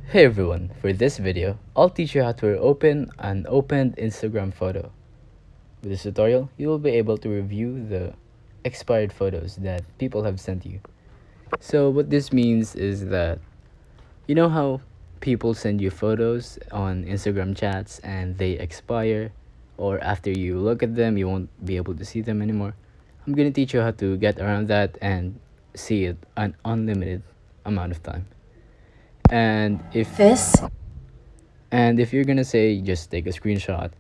Hey everyone, for this video, I'll teach you how to open an opened Instagram photo. With this tutorial, you will be able to review the expired photos that people have sent you. So what this means is that, you know how people send you photos on Instagram chats and they expire, or after you look at them, you won't be able to see them anymore? I'm gonna teach you how to get around that and see it an unlimited amount of time. And if This And if you're gonna say just take a screenshot,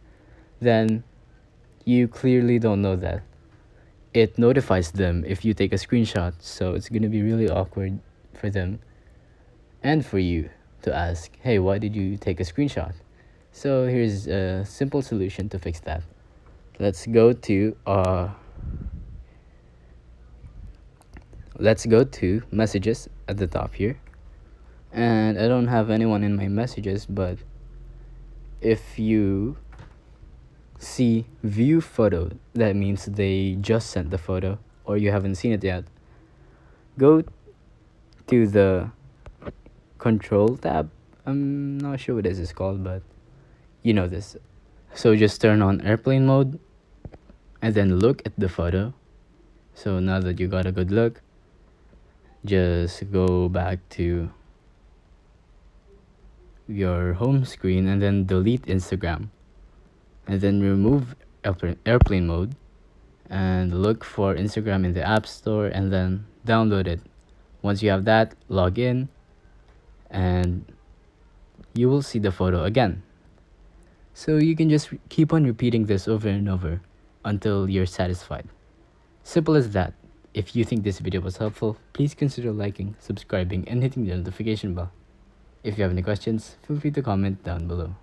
then you clearly don't know that. It notifies them if you take a screenshot, so it's gonna be really awkward for them and for you to ask, hey, why did you take a screenshot? So here's a simple solution to fix that. Let's go to messages at the top here. And I don't have anyone in my messages, but if you see view photo, that means they just sent the photo or you haven't seen it yet. Go to the control tab. I'm not sure what this is called, but you know this. So just turn on airplane mode and then look at the photo. So now that you got a good look, just go back to your home screen and then delete Instagram, and then remove airplane mode and look for Instagram in the App Store and then download it. Once you have that, log in and you will see the photo again. So you can just keep on repeating this over and over until you're satisfied. Simple as that. If you think this video was helpful, please consider liking, subscribing, and hitting the notification bell. If you have any questions, feel free to comment down below.